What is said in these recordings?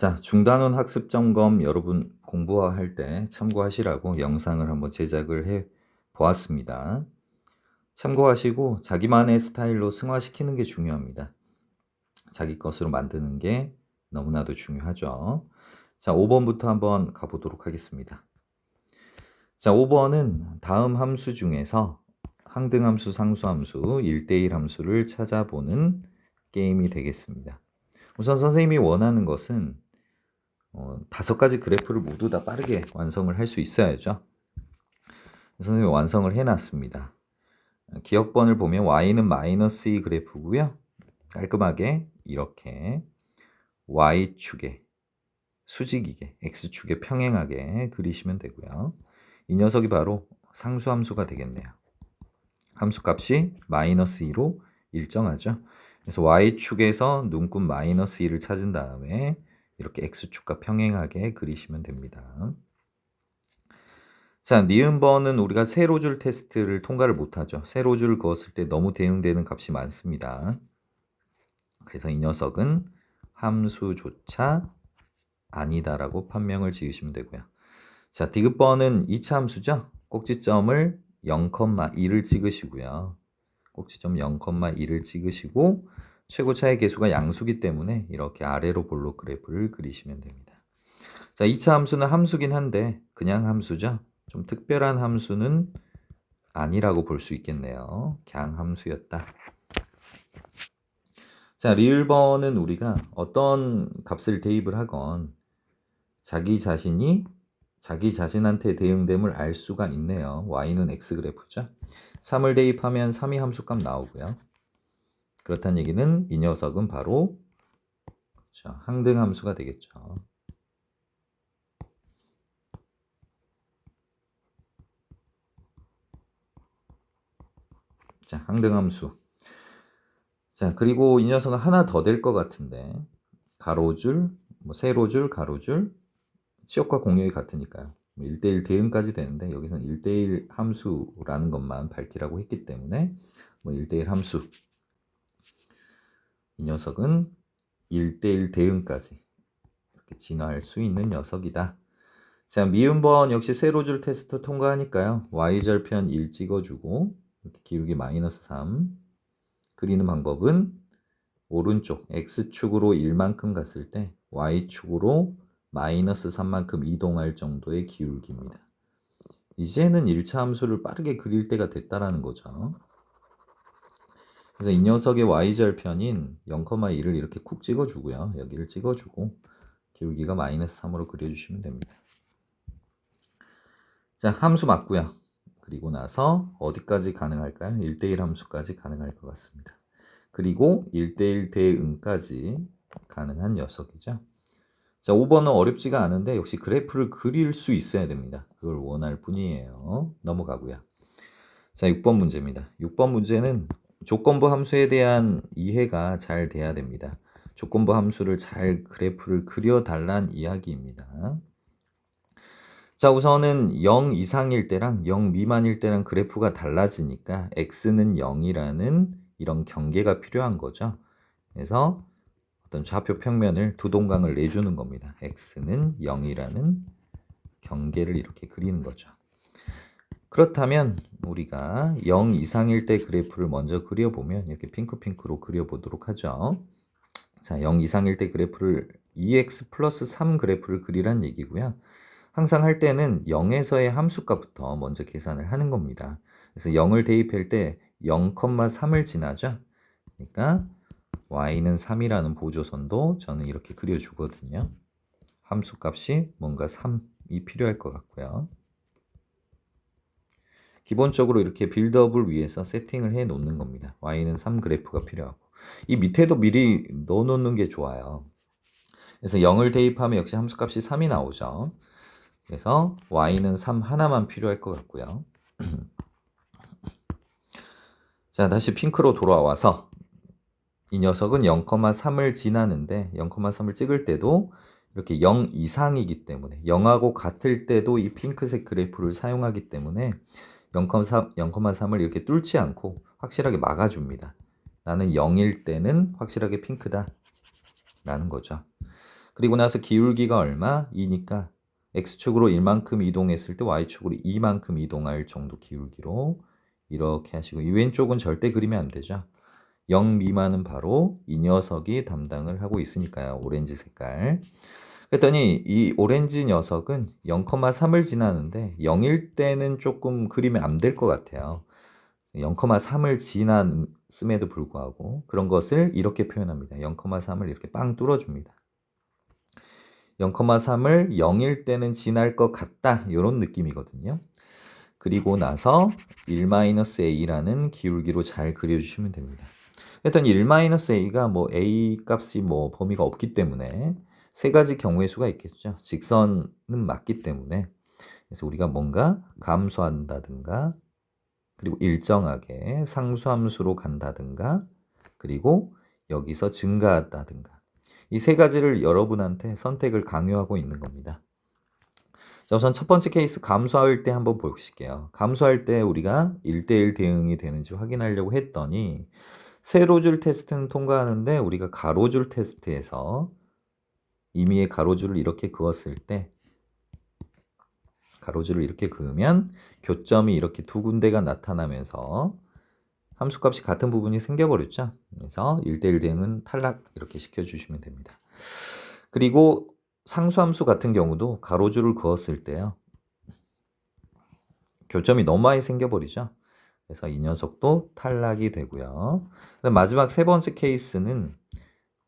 자, 중단원 학습 점검 여러분 공부할 때 참고하시라고 영상을 한번 제작을 해 보았습니다. 참고하시고 자기만의 스타일로 승화시키는 게 중요합니다. 자기 것으로 만드는 게 너무나도 중요하죠. 자, 5번부터 한번 가보도록 하겠습니다. 자, 5번은 다음 함수 중에서 항등함수, 상수함수, 1대1 함수를 찾아보는 게임이 되겠습니다. 우선 선생님이 원하는 것은 5가지 그래프를 모두 다 빠르게 완성을 할 수 있어야죠. 선생님이 완성을 해놨습니다. 기억번을 보면 y는 -2 그래프고요. 깔끔하게 이렇게 y축에 수직이게 x축에 평행하게 그리시면 되고요. 이 녀석이 바로 상수함수가 되겠네요. 함수값이 -2로 일정하죠. 그래서 y축에서 눈금 -2를 찾은 다음에 이렇게 x축과 평행하게 그리시면 됩니다. 자, 니은번은 우리가 세로줄 테스트를 통과를 못하죠. 세로줄을 그었을 때 너무 대응되는 값이 많습니다. 그래서 이 녀석은 함수조차 아니다라고 판명을 지으시면 되고요. 자, 디귿번은 2차 함수죠. 꼭지점을 0,2를 찍으시고요. 꼭지점 0,2를 찍으시고 최고차의 계수가 양수기 때문에 이렇게 아래로 볼록 그래프를 그리시면 됩니다. 자, 2차 함수는 함수긴 한데 그냥 함수죠. 좀 특별한 함수는 아니라고 볼 수 있겠네요. 그냥 함수였다. 자, 리을번은 우리가 어떤 값을 대입을 하건 자기 자신한테 대응됨을 알 수가 있네요. y는 x 그래프죠. 3을 대입하면 3이 함수값 나오고요. 그렇다는 얘기는 이 녀석은 바로 항등함수가 되겠죠. 자, 항등함수. 자, 그리고 이 녀석은 하나 더 될 것 같은데 가로줄, 세로줄, 가로줄, 치역과 공역이 같으니까요. 1대1 대응까지 되는데 여기서는 1대1 함수라는 것만 밝히라고 했기 때문에 1대1 함수. 이 녀석은 1대1 대응까지 이렇게 진화할 수 있는 녀석이다. 자, 미음번 역시 세로줄 테스트 통과하니까요. y절편 1 찍어주고 이렇게 기울기 -3 그리는 방법은 오른쪽 x축으로 1만큼 갔을 때 y축으로 -3만큼 이동할 정도의 기울기입니다. 이제는 1차 함수를 빠르게 그릴 때가 됐다라는 거죠. 그래서 이 녀석의 y절편인 0,2를 이렇게 쿡 찍어주고요. 여기를 찍어주고 기울기가 -3으로 그려주시면 됩니다. 자, 함수 맞고요. 그리고 나서 어디까지 가능할까요? 1대1 함수까지 가능할 것 같습니다. 그리고 1대1 대응까지 가능한 녀석이죠. 자, 5번은 어렵지가 않은데 역시 그래프를 그릴 수 있어야 됩니다. 그걸 원할 뿐이에요. 넘어가고요. 자, 6번 문제입니다. 6번 문제는 조건부 함수에 대한 이해가 잘 돼야 됩니다. 조건부 함수를 잘 그래프를 그려달란 이야기입니다. 자, 우선은 0 이상일 때랑 0 미만일 때랑 그래프가 달라지니까 x는 0이라는 이런 경계가 필요한 거죠. 그래서 어떤 좌표 평면을 두 동강을 내주는 겁니다. x는 0이라는 경계를 이렇게 그리는 거죠. 그렇다면 우리가 0 이상일 때 그래프를 먼저 그려보면 이렇게 핑크핑크로 그려보도록 하죠. 자, 0 이상일 때 그래프를 2x 플러스 3 그래프를 그리란 얘기고요. 항상 할 때는 0에서의 함수값부터 먼저 계산을 하는 겁니다. 그래서 0을 대입할 때 0,3을 지나죠. 그러니까 y는 3이라는 보조선도 저는 이렇게 그려주거든요. 함수값이 뭔가 3이 필요할 것 같고요. 기본적으로 이렇게 빌드업을 위해서 세팅을 해 놓는 겁니다. y는 3 그래프가 필요하고 이 밑에도 미리 넣어 놓는 게 좋아요. 그래서 0을 대입하면 역시 함수값이 3이 나오죠. 그래서 y는 3 하나만 필요할 것 같고요. 자, 다시 핑크로 돌아와서 이 녀석은 0,3을 지나는데 0,3을 찍을 때도 이렇게 0 이상이기 때문에 0하고 같을 때도 이 핑크색 그래프를 사용하기 때문에 0,3을 이렇게 뚫지 않고 확실하게 막아줍니다. 나는 0일 때는 확실하게 핑크다 라는 거죠. 그리고 나서 기울기가 얼마? 2니까 x축으로 1만큼 이동했을 때 y축으로 2만큼 이동할 정도 기울기로 이렇게 하시고, 이 왼쪽은 절대 그리면 안 되죠. 0 미만은 바로 이 녀석이 담당을 하고 있으니까요. 오렌지 색깔. 그랬더니 이 오렌지 녀석은 0,3을 지나는데 0일 때는 조금 그리면 안 될 것 같아요. 0,3을 지났음에도 불구하고 그런 것을 이렇게 표현합니다. 0,3을 이렇게 빵 뚫어줍니다. 0,3을 0일 때는 지날 것 같다, 이런 느낌이거든요. 그리고 나서 1-a라는 기울기로 잘 그려주시면 됩니다. 일단 1-a가 뭐 a 값이 뭐 범위가 없기 때문에 세 가지 경우의 수가 있겠죠. 직선은 맞기 때문에. 그래서 우리가 뭔가 감소한다든가, 그리고 일정하게 상수함수로 간다든가, 그리고 여기서 증가한다든가, 이 세 가지를 여러분한테 선택을 강요하고 있는 겁니다. 자, 우선 첫 번째 케이스 감소할 때 한번 보실게요. 감소할 때 우리가 1대1 대응이 되는지 확인하려고 했더니 세로줄 테스트는 통과하는데 우리가 가로줄 테스트에서 임의의 가로줄을 이렇게 그었을 때, 가로줄을 이렇게 그으면 교점이 이렇게 두 군데가 나타나면서 함수값이 같은 부분이 생겨버렸죠. 그래서 1대1 대응은 탈락, 이렇게 시켜주시면 됩니다. 그리고 상수함수 같은 경우도 가로줄을 그었을 때요, 교점이 너무 많이 생겨버리죠. 그래서 이 녀석도 탈락이 되고요. 마지막 세 번째 케이스는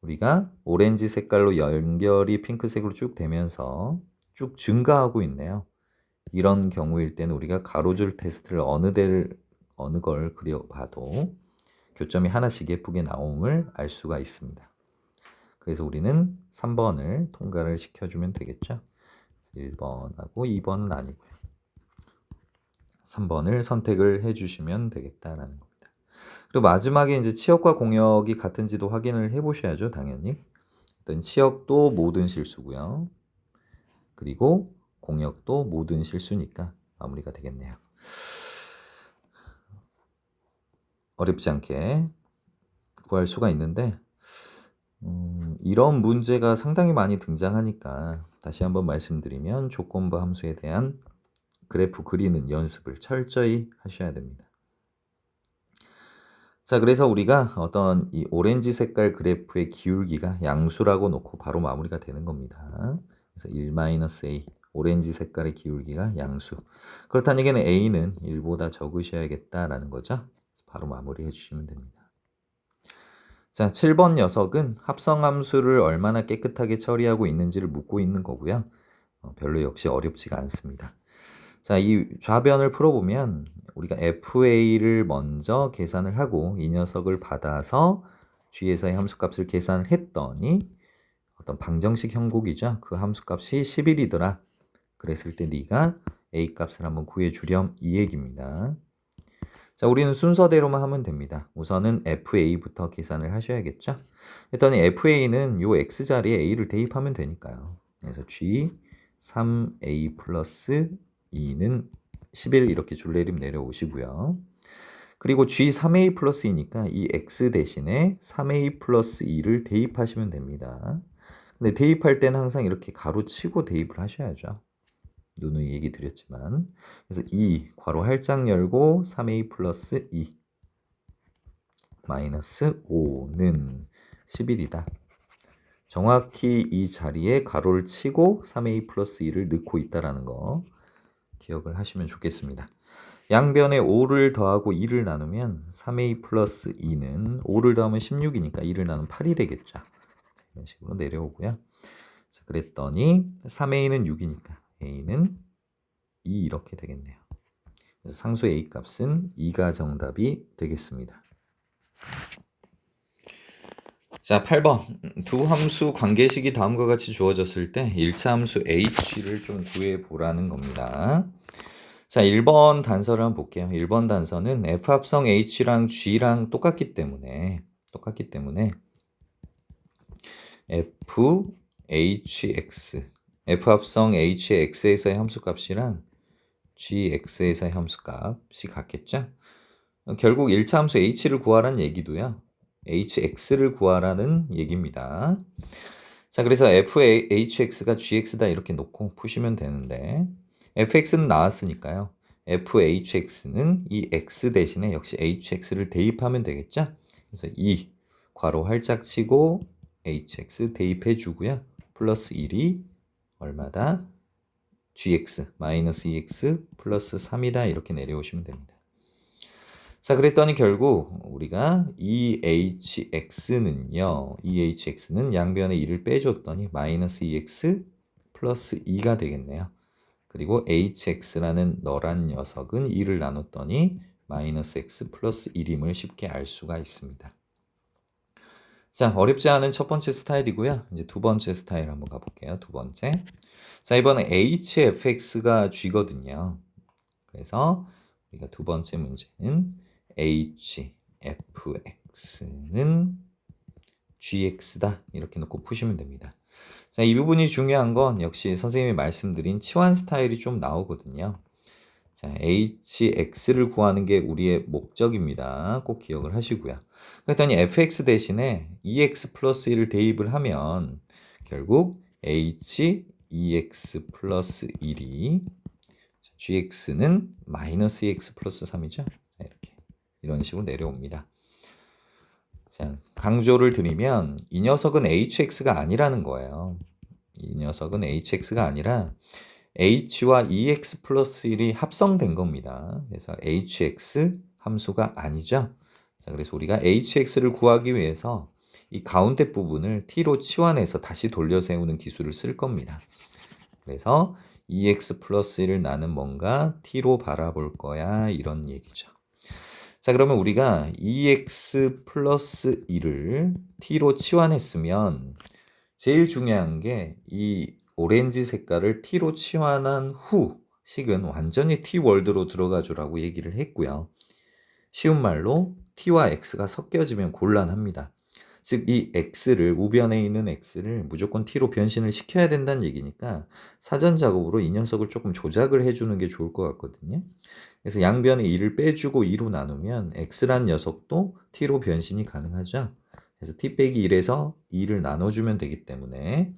우리가 오렌지 색깔로 연결이 핑크색으로 쭉 되면서 쭉 증가하고 있네요. 이런 경우일 때는 우리가 가로줄 테스트를 어느 걸 그려봐도 교점이 하나씩 예쁘게 나옴을 알 수가 있습니다. 그래서 우리는 3번을 통과를 시켜주면 되겠죠. 1번하고 2번은 아니고요. 3번을 선택을 해주시면 되겠다라는 겁니다. 그리고 마지막에 이제 치역과 공역이 같은지도 확인을 해보셔야죠, 당연히. 일단 치역도 모든 실수고요. 그리고 공역도 모든 실수니까 마무리가 되겠네요. 어렵지 않게 구할 수가 있는데 이런 문제가 상당히 많이 등장하니까 다시 한번 말씀드리면 조건부 함수에 대한 그래프 그리는 연습을 철저히 하셔야 됩니다. 자, 그래서 우리가 어떤 이 오렌지 색깔 그래프의 기울기가 양수라고 놓고 바로 마무리가 되는 겁니다. 그래서 1-a, 오렌지 색깔의 기울기가 양수. 그렇다는 얘기는 a는 1보다 적으셔야겠다라는 거죠. 바로 마무리해 주시면 됩니다. 자, 7번 녀석은 합성함수를 얼마나 깨끗하게 처리하고 있는지를 묻고 있는 거고요. 별로 역시 어렵지가 않습니다. 자, 이 좌변을 풀어보면 우리가 FA를 먼저 계산을 하고 이 녀석을 받아서 G에서의 함수값을 계산을 했더니 어떤 방정식 형국이죠. 그 함수값이 11이더라. 그랬을 때 네가 A 값을 한번 구해주렴, 이 얘기입니다. 자, 우리는 순서대로만 하면 됩니다. 우선은 FA부터 계산을 하셔야겠죠. 했더니 FA는 요 X자리에 A를 대입하면 되니까요. 그래서 G 3A 플러스 2는 11 이렇게 줄내림 내려오시고요. 그리고 G 3A 플러스 2니까 이 X 대신에 3A 플러스 2를 대입하시면 됩니다. 근데 대입할 때는 항상 이렇게 가로치고 대입을 하셔야죠. 누누이 얘기 드렸지만. 그래서 2 괄호 활짝 열고 3A 플러스 2 마이너스 5는 11이다. 정확히 이 자리에 가로를 치고 3A 플러스 2를 넣고 있다는 거 기억을 하시면 좋겠습니다. 양변에 5를 더하고 2를 나누면 3A 플러스 2는 5를 더하면 16이니까 2를 나누면 8이 되겠죠. 이런 식으로 내려오고요. 자, 그랬더니 3A는 6이니까 A는 2 이렇게 되겠네요. 그래서 상수 A 값은 2가 정답이 되겠습니다. 자, 8번. 두 함수 관계식이 다음과 같이 주어졌을 때 1차 함수 h를 좀 구해보라는 겁니다. 자, 1번 단서를 한번 볼게요. 1번 단서는 f 합성 h랑 g랑 똑같기 때문에 f, hx, f 합성 h의 x에서의 함수값이랑 gx에서의 함수값이 같겠죠? 결국 1차 함수 h를 구하라는 얘기도요, hx를 구하라는 얘기입니다. 자, 그래서 fhx가 gx다 이렇게 놓고 푸시면 되는데 fx는 나왔으니까요. fhx는 이 x 대신에 역시 hx를 대입하면 되겠죠? 그래서 2 괄호 활짝 치고 hx 대입해 주고요. 플러스 1이 얼마다? gx 마이너스 2x 플러스 3이다 이렇게 내려오시면 됩니다. 자, 그랬더니 결국 우리가 EHX는 양변에 2를 빼줬더니 마이너스 2x 플러스 2가 되겠네요. 그리고 HX라는 너란 녀석은 2를 나눴더니 마이너스 x 플러스 1임을 쉽게 알 수가 있습니다. 자, 어렵지 않은 첫 번째 스타일이고요. 이제 두 번째 스타일 한번 가볼게요. 두 번째. 자, 이번에 HFX가 G거든요. 그래서 우리가 두 번째 문제는 HFX는 GX다 이렇게 놓고 푸시면 됩니다. 자, 이 부분이 중요한 건 역시 선생님이 말씀드린 치환 스타일이 좀 나오거든요. 자, HX를 구하는 게 우리의 목적입니다. 꼭 기억을 하시고요. 그랬더니 fx 대신에 2x 플러스 1을 대입을 하면 결국 h2x 플러스 1이 gx는 마이너스 2x 플러스 3이죠. 자, 이렇게 이런 식으로 내려옵니다. 자, 강조를 드리면 이 녀석은 hx가 아니라는 거예요. 이 녀석은 hx가 아니라 h와 2x 플러스 1이 합성된 겁니다. 그래서 hx 함수가 아니죠. 자, 그래서 우리가 hx를 구하기 위해서 이 가운데 부분을 t로 치환해서 다시 돌려 세우는 기술을 쓸 겁니다. 그래서 2x 플러스 1을 나는 뭔가 t로 바라볼 거야 이런 얘기죠. 자, 그러면 우리가 2x 플러스 1을 t로 치환했으면 제일 중요한 게 이 오렌지 색깔을 t로 치환한 후 식은 완전히 t 월드로 들어가 주라고 얘기를 했고요. 쉬운 말로 t와 x가 섞여지면 곤란합니다. 즉 이 x를 우변에 있는 x를 무조건 t로 변신을 시켜야 된다는 얘기니까 사전 작업으로 이 녀석을 조금 조작을 해주는 게 좋을 것 같거든요. 그래서 양변에 2를 빼주고 2로 나누면 x란 녀석도 t로 변신이 가능하죠. 그래서 t 빼기 1에서 2를 나눠주면 되기 때문에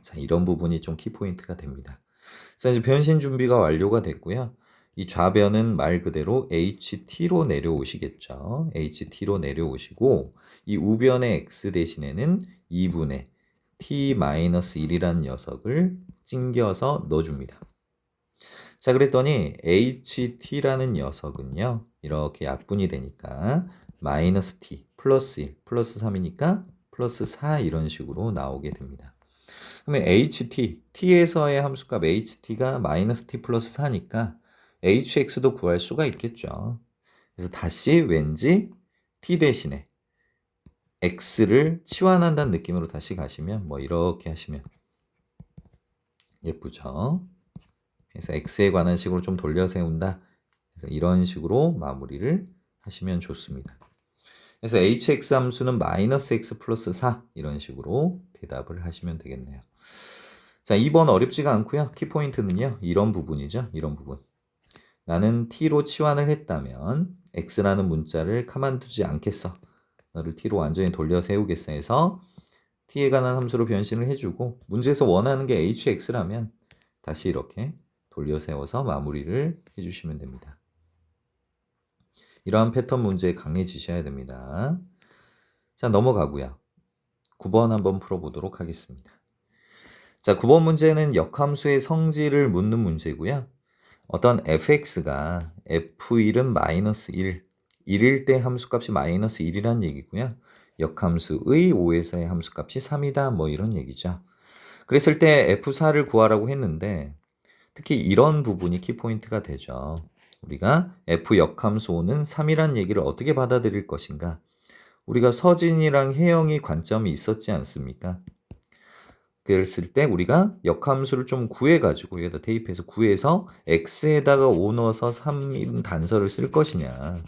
자, 이런 부분이 좀 키포인트가 됩니다. 자, 이제 변신 준비가 완료가 됐고요. 이 좌변은 말 그대로 HT로 내려오시겠죠. HT로 내려오시고 이 우변의 X 대신에는 2분의 T-1이라는 녀석을 찡겨서 넣어줍니다. 자, 그랬더니 HT라는 녀석은요. 이렇게 약분이 되니까 마이너스 T 플러스 1 플러스 3이니까 플러스 4 이런 식으로 나오게 됩니다. 그러면 t에서의 함수값 ht가 마이너스 t 플러스 4니까 hx도 구할 수가 있겠죠. 그래서 다시 왠지 t 대신에 x를 치환한다는 느낌으로 다시 가시면 뭐 이렇게 하시면 예쁘죠. 그래서 x에 관한 식으로 좀 돌려 세운다. 그래서 이런 식으로 마무리를 하시면 좋습니다. 그래서 hx 함수는 마이너스 x 플러스 4 이런 식으로 대답을 하시면 되겠네요. 자, 2번 어렵지가 않고요. 키포인트는요. 이런 부분이죠. 이런 부분. 나는 t로 치환을 했다면 x라는 문자를 가만두지 않겠어. 너를 t로 완전히 돌려 세우겠어 해서 t에 관한 함수로 변신을 해주고 문제에서 원하는 게 hx라면 다시 이렇게 돌려 세워서 마무리를 해주시면 됩니다. 이러한 패턴 문제에 강해지셔야 됩니다. 자, 넘어가고요. 9번 한번 풀어보도록 하겠습니다. 자, 9번 문제는 역함수의 성질을 묻는 문제고요. 어떤 fx가 f1은 마이너스 1, 1일 때 함수값이 마이너스 1이란 얘기고요. 역함수의 5에서의 함수값이 3이다 뭐 이런 얘기죠. 그랬을 때 f4를 구하라고 했는데 특히 이런 부분이 키포인트가 되죠. 우리가 f 역함수 5는 3이란 얘기를 어떻게 받아들일 것인가. 우리가 서진이랑 혜영이 관점이 있었지 않습니까? 그랬을 때 우리가 역함수를 좀 구해가지고 여기다 대입해서 구해서 x에다가 5 넣어서 3인 단서를 쓸 것이냐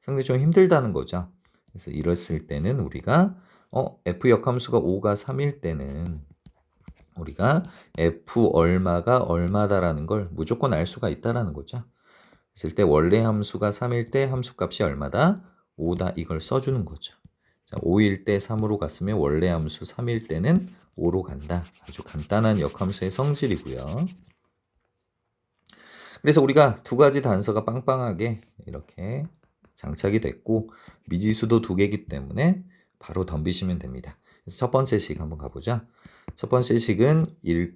상당히 좀 힘들다는 거죠. 그래서 이랬을 때는 우리가 f 역함수가 5가 3일 때는 우리가 f 얼마가 얼마다라는 걸 무조건 알 수가 있다라는 거죠. 그랬을 때 원래 함수가 3일 때 함수값이 얼마다? 5다 이걸 써주는 거죠. 자, 5일 때 3으로 갔으면 원래 함수 3일 때는 5로 간다. 아주 간단한 역함수의 성질이고요. 그래서 우리가 두 가지 단서가 빵빵하게 이렇게 장착이 됐고 미지수도 두 개이기 때문에 바로 덤비시면 됩니다. 그래서 첫 번째 식 한번 가보자. 첫 번째 식은 1,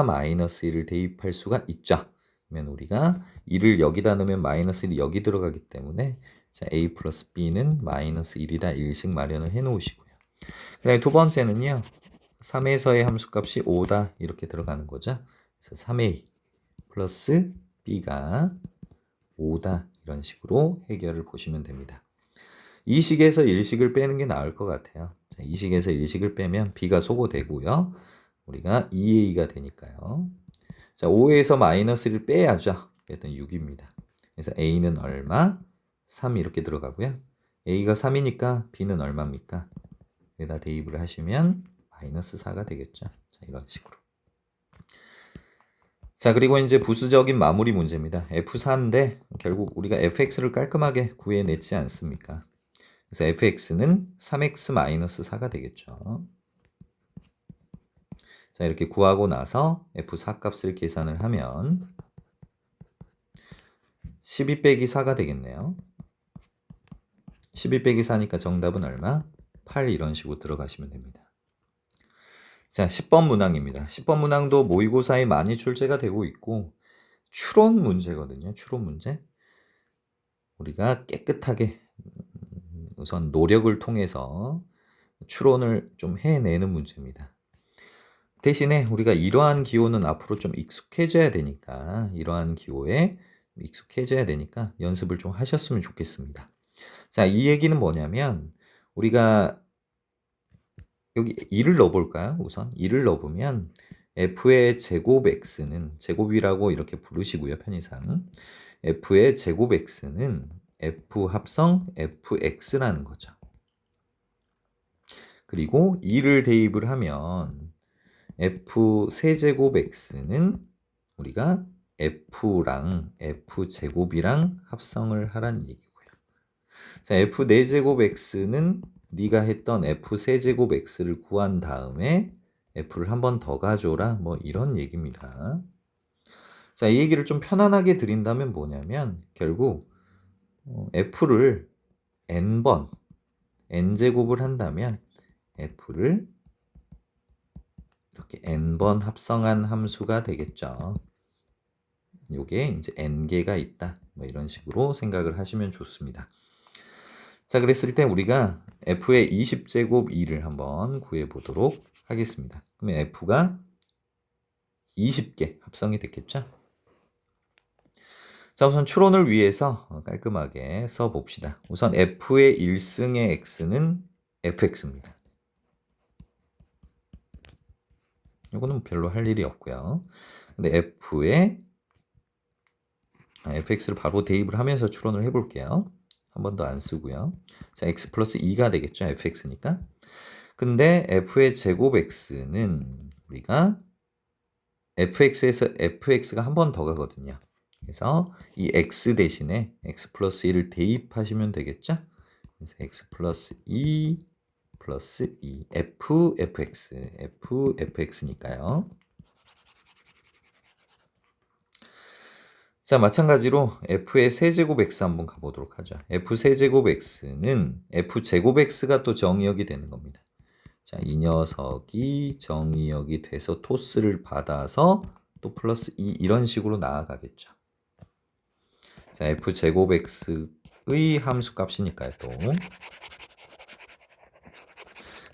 마이너스 1을 대입할 수가 있죠. 그러면 우리가 1을 여기다 넣으면 마이너스 1이 여기 들어가기 때문에 자, a 플러스 b는 마이너스 1이다. 일식 마련을 해 놓으시고요. 그다음에 두 번째는요. 3에서의 함수값이 5다. 이렇게 들어가는 거죠. 그래서 3a 플러스 b가 5다. 이런 식으로 해결을 보시면 됩니다. 이 식에서 1식을 빼는 게 나을 것 같아요. 자, 이 식에서 1식을 빼면 b가 소거되고요. 우리가 2a가 되니까요. 자, 5에서 마이너스를 빼야죠. 그랬더니 6입니다. 그래서 a는 얼마? 3 이렇게 들어가고요. a가 3이니까 b는 얼마입니까? 여기다 대입을 하시면 마이너스 4가 되겠죠. 자, 이런 식으로. 자, 그리고 이제 부수적인 마무리 문제입니다. F4인데 결국 우리가 fx를 깔끔하게 구해냈지 않습니까? 그래서 fx는 3x-4가 되겠죠. 자, 이렇게 구하고 나서 f4 값을 계산을 하면 12 빼기 4가 되겠네요. 12 빼기 4니까 정답은 얼마? 8 이런 식으로 들어가시면 됩니다. 자, 10번 문항입니다. 10번 문항도 모의고사에 많이 출제가 되고 있고 추론 문제거든요. 추론 문제. 우리가 깨끗하게 우선 노력을 통해서 추론을 좀 해내는 문제입니다. 대신에 우리가 이러한 기호는 앞으로 좀 익숙해져야 되니까 이러한 기호에 익숙해져야 되니까 연습을 좀 하셨으면 좋겠습니다. 자, 이 얘기는 뭐냐면 우리가 여기 2를 넣어볼까요? 우선 2를 넣어보면 f의 제곱 x는 제곱이라고 이렇게 부르시고요. 편의상 f의 제곱 x는 f 합성 fx라는 거죠. 그리고 2를 대입을 하면 f 세제곱 x는 우리가 f랑 f제곱이랑 합성을 하란 얘기고요. 자, f 4제곱 x는 네가 했던 f 세제곱 x를 구한 다음에 f를 한 번 더 가져라 뭐 이런 얘기입니다. 자, 이 얘기를 좀 편안하게 드린다면 뭐냐면 결국 f를 n번 n제곱을 한다면 f를 이렇게 n번 합성한 함수가 되겠죠. 요게 이제 n개가 있다. 뭐 이런 식으로 생각을 하시면 좋습니다. 자, 그랬을 때 우리가 f의 20제곱 2를 한번 구해 보도록 하겠습니다. 그러면 f가 20개 합성이 됐겠죠? 자, 우선 추론을 위해서 깔끔하게 써봅시다. 우선 f의 1승의 x는 fx입니다. 이거는 별로 할 일이 없고요. 근데 fx를 바로 대입을 하면서 추론을 해볼게요. 한 번도 안 쓰고요. 자, x 플러스 2가 되겠죠. fx니까. 근데 f의 제곱 x는 우리가 fx에서 fx가 한 번 더 가거든요. 그래서 이 x 대신에 x 플러스 1을 대입하시면 되겠죠. 그래서 x 플러스 2 플러스 2 fx니까요. 자, 마찬가지로 f의 세제곱 x 한번 가보도록 하죠. f 세제곱 x는 f 제곱 x가 또 정의역이 되는 겁니다. 자, 이 녀석이 정의역이 돼서 토스를 받아서 또 플러스 2 이런 식으로 나아가겠죠. 자, f 제곱 x의 함수 값이니까요, 또.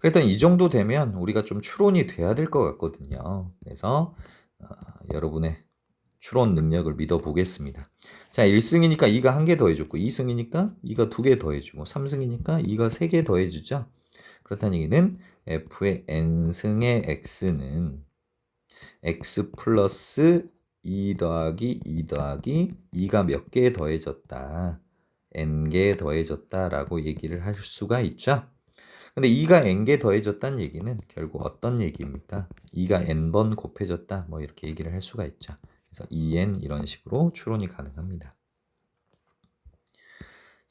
그랬더니 이 정도 되면 우리가 좀 추론이 돼야 될 것 같거든요. 그래서 여러분의 추론 능력을 믿어보겠습니다. 자, 1승이니까 2가 한 개 더해주고 2승이니까 2가 두 개 더해주고 3승이니까 2가 세 개 더해주죠. 그렇다는 얘기는 f의 n승의 x는 x 플러스 2 더하기 2 더하기 2가 몇 개 더해졌다. n개 더해졌다 라고 얘기를 할 수가 있죠. 근데 2가 n개 더해졌다는 얘기는 결국 어떤 얘기입니까? 2가 n번 곱해졌다 뭐 이렇게 얘기를 할 수가 있죠. 그래서 2n 이런 식으로 추론이 가능합니다.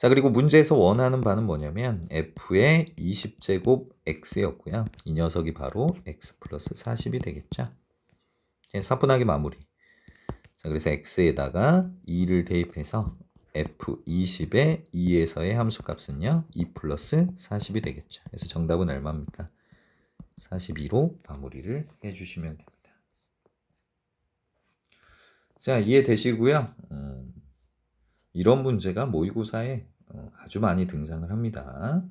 자, 그리고 문제에서 원하는 바는 뭐냐면 f의 20제곱 x였고요. 이 녀석이 바로 x 플러스 40이 되겠죠. 사분하기 마무리. 자, 그래서 x에다가 2를 대입해서 f20의 2에서의 함수값은요 2 플러스 40이 되겠죠. 그래서 정답은 얼마입니까? 42로 마무리를 해주시면 됩니다. 자, 이해되시고요. 이런 문제가 모의고사에 아주 많이 등장을 합니다.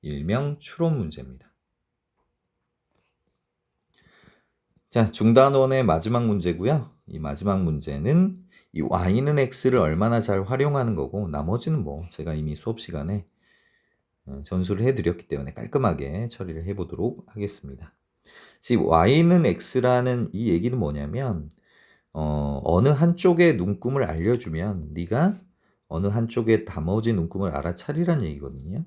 일명 추론 문제입니다. 자, 중단원의 마지막 문제고요. 이 마지막 문제는 이 y는 x를 얼마나 잘 활용하는 거고 나머지는 뭐 제가 이미 수업 시간에 전수를 해드렸기 때문에 깔끔하게 처리를 해보도록 하겠습니다. 즉 y는 x라는 이 얘기는 뭐냐면 어느 한쪽의 눈금을 알려주면 네가 어느 한쪽의 나머지 눈금을 알아차리라는 얘기거든요.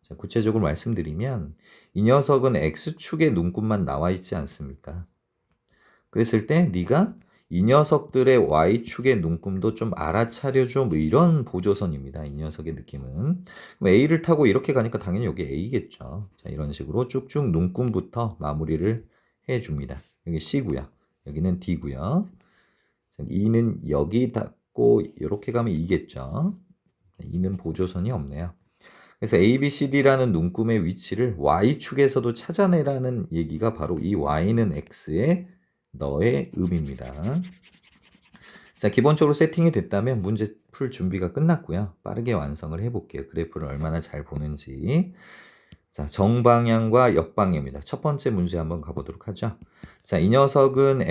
자, 구체적으로 말씀드리면 이 녀석은 x축의 눈금만 나와 있지 않습니까? 그랬을 때 네가 이 녀석들의 y축의 눈금도 좀 알아차려줘 뭐 이런 보조선입니다. 이 녀석의 느낌은. 그럼 A를 타고 이렇게 가니까 당연히 여기 A겠죠. 자, 이런 식으로 쭉쭉 눈금부터 마무리를 해줍니다. 여기 C고요. 여기는 D고요. 자, E는 여기 닿고 이렇게 가면 E겠죠. E는 보조선이 없네요. 그래서 A, B, C, D라는 눈금의 위치를 Y축에서도 찾아내라는 얘기가 바로 이 Y는 X의 너의 의미입니다. 자, 기본적으로 세팅이 됐다면 문제 풀 준비가 끝났고요. 빠르게 완성을 해볼게요. 그래프를 얼마나 잘 보는지. 자, 정방향과 역방향입니다. 첫 번째 문제 한번 가보도록 하죠. 자, 이 녀석은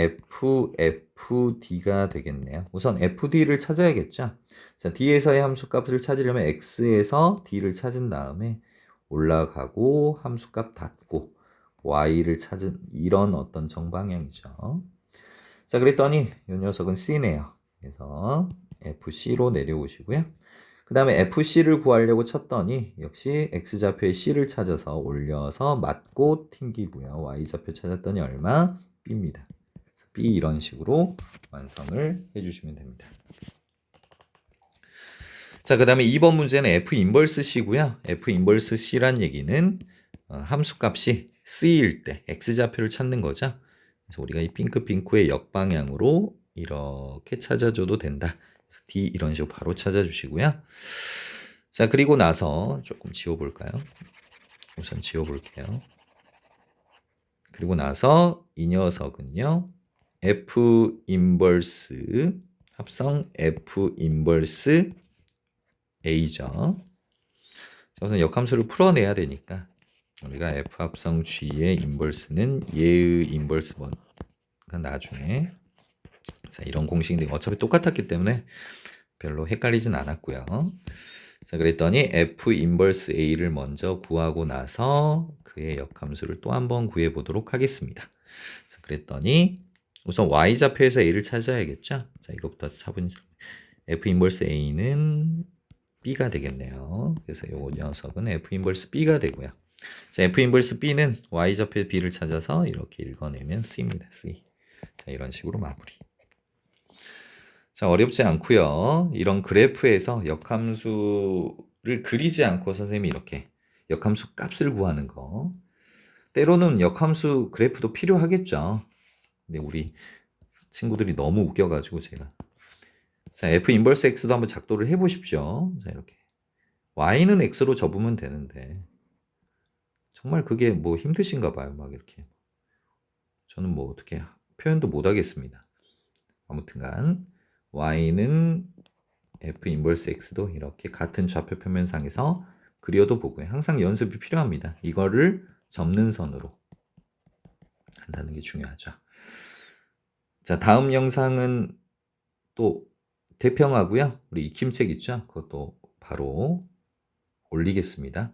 FD가 되겠네요. 우선 FD를 찾아야겠죠. 자, D에서의 함수값을 찾으려면 X에서 D를 찾은 다음에 올라가고 함수값 닫고 Y를 찾은 이런 어떤 정방향이죠. 자, 그랬더니 이 녀석은 C네요. 그래서 FC로 내려오시고요. 그 다음에 FC를 구하려고 쳤더니 역시 X좌표의 C를 찾아서 올려서 맞고 튕기고요. Y좌표 찾았더니 얼마? B입니다. 그래서 B 이런 식으로 완성을 해주시면 됩니다. 자, 그 다음에 2번 문제는 F 인버스 C고요. F 인버스 C란 얘기는 함수값이 C일 때 X좌표를 찾는 거죠. 그래서 우리가 이 핑크의 역방향으로 이렇게 찾아줘도 된다. 그래서 D 이런 식으로 바로 찾아주시고요. 자, 그리고 나서 조금 지워볼까요? 우선 지워볼게요. 그리고 나서 이 녀석은요. F 인버스 합성 F 인버스 A죠. 우선 역함수를 풀어내야 되니까 우리가 F 합성 G의 인버스는 얘의 인버스가 나중에 자, 이런 공식인데 어차피 똑같았기 때문에 별로 헷갈리진 않았고요. 자, 그랬더니 F 인버스 A를 먼저 구하고 나서 그의 역함수를 또 한번 구해 보도록 하겠습니다. 자, 그랬더니 우선 Y좌표에서 A를 찾아야겠죠. 자, 이것부터 차분히 F 인버스 A는 B가 되겠네요. 그래서 이 녀석은 F 인버스 B가 되고요. 자, F 인버스 B는 Y좌표 B를 찾아서 이렇게 읽어내면 C입니다. C. 자, 이런 식으로 마무리. 자, 어렵지 않고요. 이런 그래프에서 역함수를 그리지 않고 선생님이 이렇게 역함수 값을 구하는 거. 때로는 역함수 그래프도 필요하겠죠. 근데 우리 친구들이 너무 웃겨가지고 제가 자, F 인버스 X도 한번 작도를 해보십시오. 자, 이렇게 Y는 X로 접으면 되는데 정말 그게 뭐 힘드신가 봐요. 막 이렇게 저는 뭐 어떻게 표현도 못 하겠습니다. 아무튼간 Y는 F 인버스 X도 이렇게 같은 좌표 표면상에서 그려도 보고요. 항상 연습이 필요합니다. 이거를 접는 선으로 한다는 게 중요하죠. 자, 다음 영상은 또 대평하고요. 우리 익힘책 있죠? 그것도 바로 올리겠습니다.